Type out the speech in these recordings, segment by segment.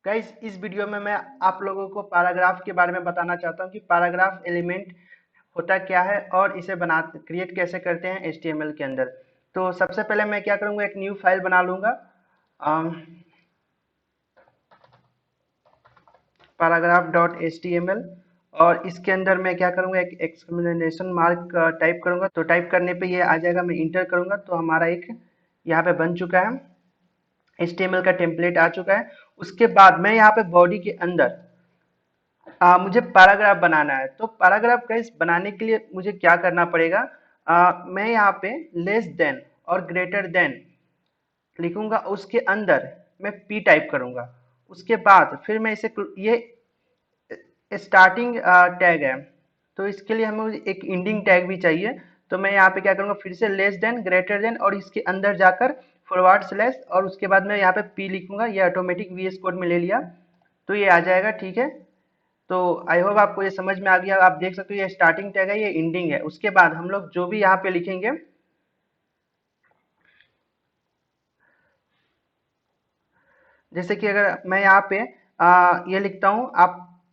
Guys, इस video में मैं आप लोगों को पैराग्राफ के बारे में बताना चाहता हूँ कि पैराग्राफ एलिमेंट होता क्या है और इसे बना क्रिएट कैसे करते हैं HTML के अंदर। तो सबसे पहले मैं क्या करूँगा, एक न्यू फाइल बना लूँगा paragraph.html और इसके अंदर मैं क्या करूँगा, एक एक्सक्लेमेशन मार्क टाइप करूँगा। तो टाइप करने पे ये आ जाएगा, मैं इंटर करूँगा तो हमारा एक यहाँ पे बन चुका है, HTML का टेम्पलेट आ चुका है। उसके बाद मैं यहाँ पे बॉडी के अंदर मुझे पैराग्राफ बनाना है। तो पैराग्राफ गाइस बनाने के लिए मुझे क्या करना पड़ेगा, मैं यहाँ पे लेस देन और ग्रेटर देन लिखूंगा, उसके अंदर मैं पी टाइप करूंगा। उसके बाद फिर मैं इसे ये स्टार्टिंग टैग है, तो इसके लिए हमें एक एंडिंग टैग भी चाहिए। तो मैं यहाँ पे क्या करूँगा, फिर से लेस देन ग्रेटर देन और इसके अंदर जाकर फॉरवर्ड स्लैश और उसके बाद मैं यहाँ पे पी लिखूंगा। ये ऑटोमेटिक VS कोड में ले लिया तो ये आ जाएगा, ठीक है। तो आई होप आपको ये समझ में आ गया। आप देख सकते हो ये स्टार्टिंग टैग है, ये एंडिंग है। उसके बाद हम लोग जो भी यहाँ पे लिखेंगे, जैसे कि अगर मैं यहाँ पे ये लिखता हूँ, आप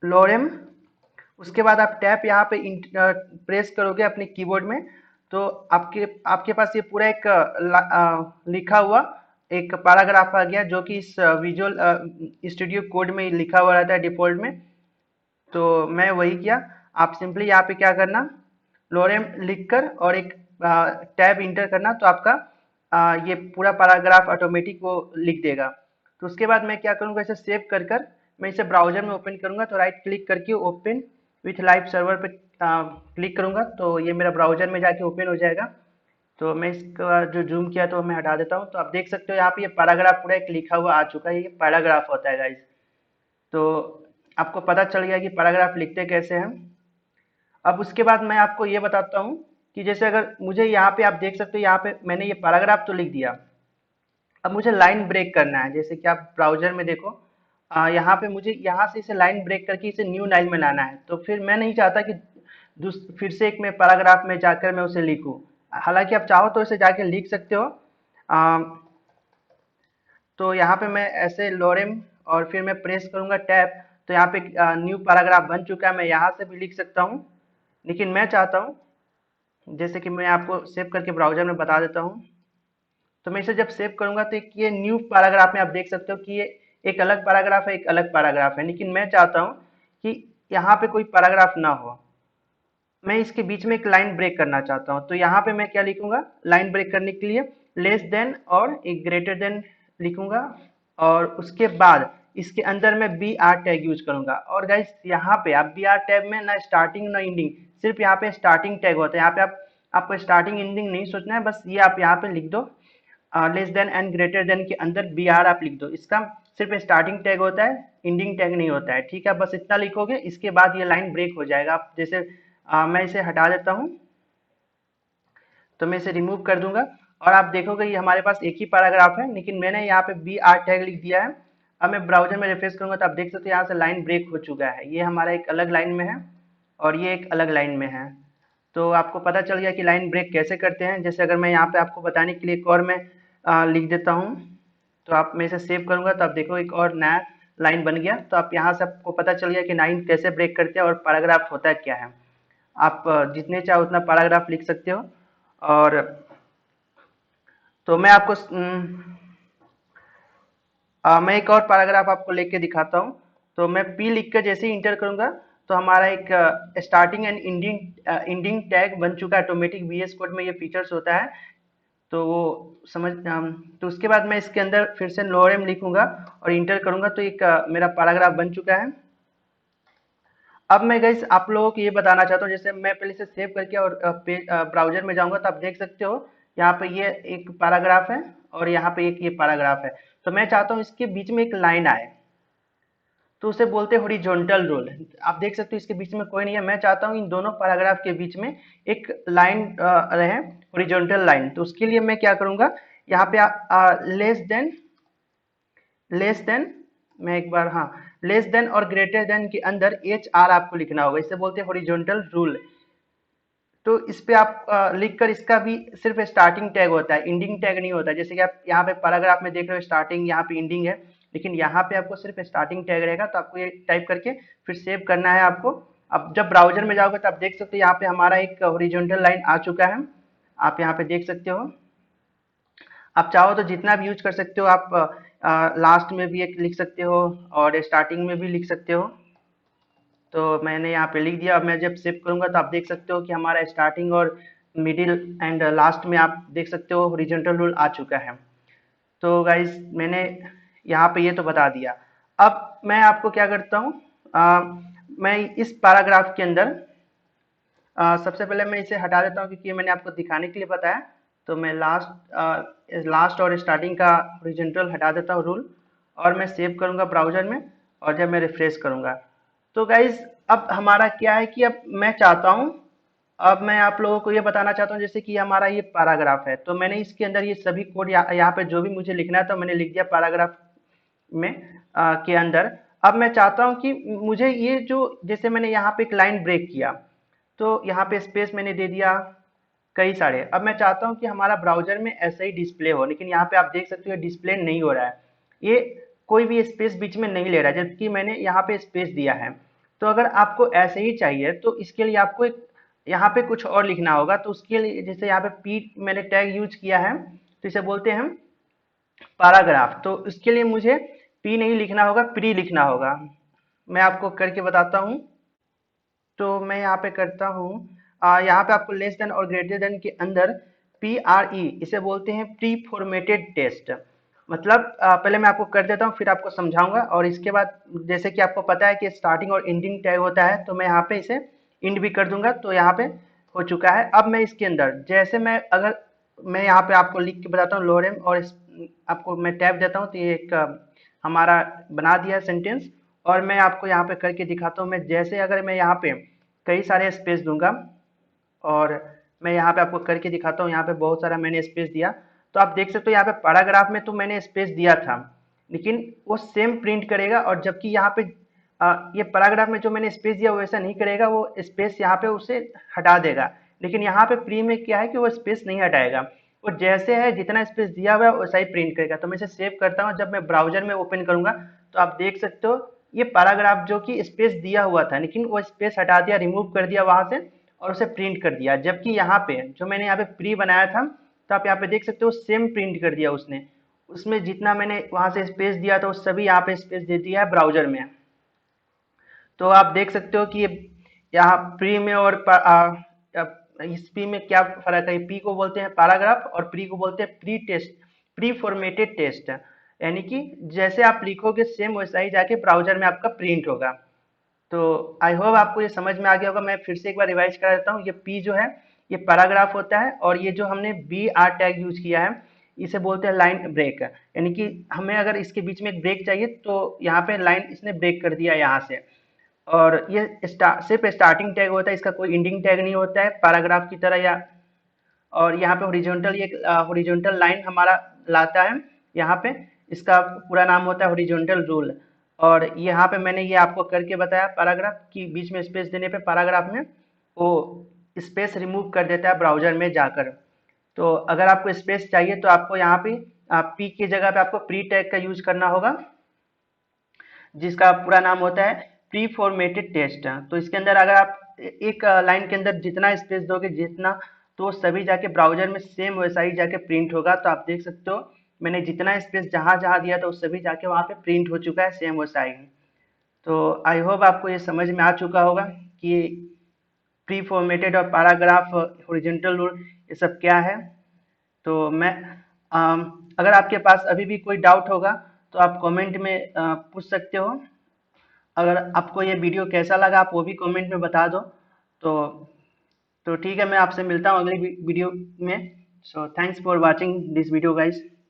लोरेम, उसके बाद आप टैप यहाँ पे प्रेस करोगे अपने कीबोर्ड में, तो आपके आपके पास ये पूरा एक लिखा हुआ एक पैराग्राफ आ गया, जो कि इस विजुअल स्टूडियो कोड में लिखा हुआ रहता है डिफॉल्ट में। तो मैं वही किया। आप सिंपली यहाँ पे क्या करना, लोरेम लिखकर और एक टैब इंटर करना, तो आपका ये पूरा पैराग्राफ ऑटोमेटिक वो लिख देगा। तो उसके बाद मैं क्या करूँगा, इसे सेव कर कर मैं इसे ब्राउजर में ओपन करूँगा। तो राइट क्लिक करके ओपन विथ लाइव सर्वर पे क्लिक करूँगा, तो ये मेरा ब्राउजर में जाके ओपन हो जाएगा। तो मैं इसका जो जूम किया तो मैं हटा देता हूँ। तो आप देख सकते हो यहाँ पे ये पैराग्राफ पूरा एक लिखा हुआ आ चुका है। ये पैराग्राफ होता है गाइस। तो आपको पता चल गया कि पैराग्राफ लिखते कैसे हैं। अब उसके बाद मैं आपको ये बताता हूँ कि जैसे अगर मुझे यहाँ पे, आप देख सकते हो यहाँ पे मैंने ये पैराग्राफ तो लिख दिया। अब मुझे लाइन ब्रेक करना है, जैसे कि आप ब्राउजर में देखो, यहाँ पे मुझे यहाँ से इसे लाइन ब्रेक करके इसे न्यू लाइन में लाना है। तो फिर मैं नहीं चाहता कि फिर से एक मैं पैराग्राफ में जाकर मैं उसे लिखूँ। हालांकि आप चाहो तो इसे जाके लिख सकते हो। अ, तो यहाँ पे मैं ऐसे लोरेम और फिर मैं प्रेस करूँगा टैब, तो यहाँ पे न्यू पैराग्राफ बन चुका है। मैं यहाँ से भी लिख सकता हूँ, लेकिन मैं चाहता हूँ, जैसे कि मैं आपको सेव करके ब्राउजर में बता देता हूँ। तो मैं इसे जब सेव करूंगा तो एक ये न्यू पैराग्राफ में आप देख सकते हो कि ये एक अलग पैराग्राफ है, एक अलग पैराग्राफ है। लेकिन मैं चाहता हूँ कि यहाँ पे कोई पैराग्राफ ना हो, मैं इसके बीच में एक लाइन ब्रेक करना चाहता हूँ। तो यहाँ पे मैं क्या लिखूंगा, लाइन ब्रेक करने के लिए लेस देन और एक ग्रेटर देन लिखूंगा, और उसके बाद इसके अंदर मैं BR टैग यूज करूंगा। और गाइस यहाँ पे आप BR टैग में ना स्टार्टिंग ना एंडिंग, सिर्फ यहाँ पे स्टार्टिंग टैग होता है। यहाँ पे आप आपको स्टार्टिंग एंडिंग नहीं सोचना है, बस ये आप यहाँ पे लिख दो, less than and greater than के अंदर BR आप लिख दो। इसका सिर्फ स्टार्टिंग टैग होता है, एंडिंग टैग नहीं होता है, ठीक है। बस इतना लिखोगे, इसके बाद ये लाइन ब्रेक हो जाएगा। आप जैसे मैं इसे हटा देता हूँ, तो मैं इसे रिमूव कर दूंगा और आप देखोगे ये हमारे पास एक ही पैराग्राफ है, लेकिन मैंने यहाँ पे BR टैग लिख दिया है। अब मैं ब्राउजर में रिफ्रेश करूंगा तो आप देख सकते हो यहाँ से लाइन ब्रेक हो चुका है। ये हमारा एक अलग लाइन में है और ये एक अलग लाइन में है। तो आपको पता चल गया कि लाइन ब्रेक कैसे करते हैं। जैसे अगर मैं यहाँ पे आपको बताने के लिए एक और मैं लिख देता हूँ, तो आप, मैं इसे सेव करूंगा तो आप देखो एक और नया लाइन बन गया। तो आप यहाँ से आपको पता चल गया कि लाइन कैसे ब्रेक करते हैं और पैराग्राफ होता है क्या है। आप जितने चाहो उतना पैराग्राफ लिख सकते हो। और तो मैं आपको मैं एक और पैराग्राफ आपको लेके दिखाता हूँ। तो मैं पी लिख कर जैसे ही इंटर करूंगा तो हमारा एक स्टार्टिंग एंड एंडिंग टैग बन चुका है। ऑटोमेटिक VS कोड में ये फीचर्स होता है, तो वो समझ तो उसके बाद मैं इसके अंदर फिर से लोरेम लिखूंगा और इंटर करूंगा, तो एक मेरा पैराग्राफ बन चुका है। अब मैं गाइस आप लोगों को ये बताना चाहता हूँ, जैसे मैं पहले से सेव करके और ब्राउजर में जाऊंगा तो आप देख सकते हो यहाँ पे ये एक पैराग्राफ है और यहाँ पे एक ये पैराग्राफ है। तो मैं चाहता हूँ इसके बीच में एक लाइन आए, तो उसे बोलते हैं हॉरिजॉन्टल रूल। आप देख सकते हो इसके बीच में कोई नहीं है। मैं चाहता हूँ इन दोनों पैराग्राफ के बीच में एक लाइन रहे, हॉरिजॉन्टल लाइन। तो उसके लिए मैं क्या करूंगा, यहाँ पे लेस देन, मैं एक बार, हाँ, लेस देन और ग्रेटर देन के अंदर HR आपको लिखना होगा। इसे बोलते हैं हॉरिजॉन्टल रूल। तो इस पे आप लिख कर, इसका भी सिर्फ स्टार्टिंग टैग होता है, एंडिंग टैग नहीं होता है। जैसे कि आप यहाँ पे पैराग्राफ में देख रहे हो स्टार्टिंग, यहाँ पे एंडिंग है। लेकिन यहाँ पे आपको सिर्फ स्टार्टिंग टैग रहेगा, तो आपको ये टाइप करके फिर सेव करना है आपको। अब जब ब्राउजर में जाओगे तो आप देख सकते हो यहाँ पे हमारा एक हॉरिजॉन्टल लाइन आ चुका है, आप यहाँ पे देख सकते हो। आप चाहो तो जितना भी यूज कर सकते हो, आप लास्ट में भी एक लिख सकते हो और स्टार्टिंग में भी लिख सकते हो। तो मैंने यहाँ पे लिख दिया। अब मैं जब सेव करूंगा तो आप देख सकते हो कि हमारा स्टार्टिंग और मिडिल एंड लास्ट में आप देख सकते हो हॉरिजॉन्टल रूल आ चुका है। तो गाइज मैंने यहाँ पे ये तो बता दिया। अब मैं आपको क्या करता हूँ, मैं इस पैराग्राफ के अंदर सबसे पहले मैं इसे हटा देता हूँ, क्योंकि मैंने आपको दिखाने के लिए बताया। तो मैं लास्ट और स्टार्टिंग का हॉरिजॉन्टल हटा देता हूँ रूल, और मैं सेव करूँगा ब्राउजर में, और जब मैं रिफ्रेश करूँगा तो गाइज अब हमारा क्या है कि अब मैं चाहता हूँ, अब मैं आप लोगों को ये बताना चाहता हूँ, जैसे कि हमारा ये पैराग्राफ है, तो मैंने इसके अंदर ये सभी कोड यहाँ पे जो भी मुझे लिखना है तो मैंने लिख दिया पैराग्राफ में के अंदर। अब मैं चाहता हूँ कि मुझे ये जो, जैसे मैंने यहाँ पे एक लाइन ब्रेक किया तो यहाँ पे स्पेस मैंने दे दिया कई सारे। अब मैं चाहता हूँ कि हमारा ब्राउजर में ऐसा ही डिस्प्ले हो, लेकिन यहाँ पे आप देख सकते हो डिस्प्ले नहीं हो रहा है, ये कोई भी स्पेस बीच में नहीं ले रहा है, जबकि मैंने यहाँ पे स्पेस दिया है। तो अगर आपको ऐसे ही चाहिए तो इसके लिए आपको एक यहाँ पे कुछ और लिखना होगा। तो उसके लिए जैसे यहाँ पे पी मैंने टैग यूज किया है, तो इसे बोलते हैं पैराग्राफ। तो इसके लिए मुझे पी नहीं लिखना होगा, प्री लिखना होगा। मैं आपको करके बताता हूँ। तो मैं यहाँ पे करता हूँ, यहाँ पे आपको लेस देन और ग्रेटर देन के अंदर पी आर ई, इसे बोलते हैं प्री फॉर्मेटेड टेस्ट। मतलब पहले मैं आपको कर देता हूँ फिर आपको समझाऊंगा। और इसके बाद जैसे कि आपको पता है कि स्टार्टिंग और एंडिंग टैग होता है, तो मैं यहाँ पे इसे इंड भी कर दूंगा। तो यहाँ पे हो चुका है। अब मैं इसके अंदर जैसे मैं यहाँ पे आपको लिख के बताता हूँ लोरेम, और आपको मैं टैब देता हूँ, तो ये एक हमारा बना दिया सेंटेंस। और मैं आपको यहाँ पे करके दिखाता हूँ। मैं जैसे अगर मैं यहाँ पे कई सारे स्पेस दूंगा, और मैं यहाँ पे आपको करके दिखाता हूँ, यहाँ पे बहुत सारा मैंने स्पेस दिया, तो आप देख सकते हो यहाँ पे पैराग्राफ में तो मैंने स्पेस दिया था, लेकिन वो सेम प्रिंट करेगा। और जबकि यहाँ पे ये पैराग्राफ में जो मैंने स्पेस दिया वो ऐसा नहीं करेगा, वो स्पेस यहाँ पे उसे हटा देगा। लेकिन यहाँ पे प्री में क्या है कि वो स्पेस नहीं हटाएगा, वो जैसे है जितना स्पेस दिया हुआ है वैसा ही प्रिंट करेगा। तो मैं इसे सेव करता हूँ, जब मैं ब्राउजर में ओपन करूंगा तो आप देख सकते हो ये पैराग्राफ जो कि स्पेस दिया हुआ था, लेकिन वो स्पेस हटा दिया, रिमूव कर दिया वहां से, और उसे प्रिंट कर दिया। जबकि यहाँ पे जो मैंने यहाँ पे प्री बनाया था, तो आप यहाँ पे देख सकते हो सेम प्रिंट कर दिया उसने। उसमें जितना मैंने वहां से स्पेस दिया था वो सभी यहाँ पे स्पेस दे दिया है ब्राउजर में। तो आप देख सकते हो कि यहाँ प्री में और इस पी में क्या फर्क है। पी को बोलते हैं पैराग्राफ और प्री को बोलते हैं pre test, pre formatted test. यानी कि जैसे आप लिखोगे सेम वैसा ही जाके ब्राउजर में आपका प्रिंट होगा। तो आई होप आपको ये समझ में आ गया होगा। मैं फिर से एक बार रिवाइज करा देता हूँ। ये पी जो है ये पैराग्राफ होता है, और ये जो हमने बी आर टैग यूज किया है इसे बोलते हैं लाइन ब्रेक। यानी कि हमें अगर इसके बीच में एक ब्रेक चाहिए तो यहाँ पे लाइन इसने ब्रेक कर दिया यहाँ से। और ये सिर्फ स्टार्टिंग टैग होता है, इसका कोई एंडिंग टैग नहीं होता है पैराग्राफ की तरह। या और यहाँ पे हॉरिजॉन्टल, ये हॉरिजॉन्टल लाइन हमारा लाता है यहाँ पे, इसका पूरा नाम होता है हॉरिजॉन्टल रूल। और यहाँ पे मैंने ये आपको करके बताया पैराग्राफ की बीच में स्पेस देने पे पैराग्राफ में वो स्पेस रिमूव कर देता है ब्राउजर में जाकर। तो अगर आपको स्पेस चाहिए तो आपको यहाँ पे पी की जगह पे आपको प्री टैग का यूज करना होगा, जिसका पूरा नाम होता है प्री फॉर्मेटेड टेस्ट। तो इसके अंदर अगर आप एक लाइन के अंदर जितना स्पेस दोगे जितना, तो सभी जाके ब्राउजर में सेम वैसा ही जाके प्रिंट होगा। तो आप देख सकते हो मैंने जितना स्पेस जहां जहां दिया था वो सभी जाके वहां पे प्रिंट हो चुका है सेम वैसा ही। तो आई होप आपको ये समझ में आ चुका होगा कि प्री फॉर्मेटेड और पैराग्राफ, हॉरिजॉन्टल रूल, ये सब क्या है। तो मैं अगर आपके पास अभी भी कोई डाउट होगा तो आप कमेंट में पूछ सकते हो। अगर आपको ये वीडियो कैसा लगा आप वो भी कमेंट में बता दो। तो ठीक है, मैं आपसे मिलता हूँ अगली वीडियो में। So thanks for watching this video guys.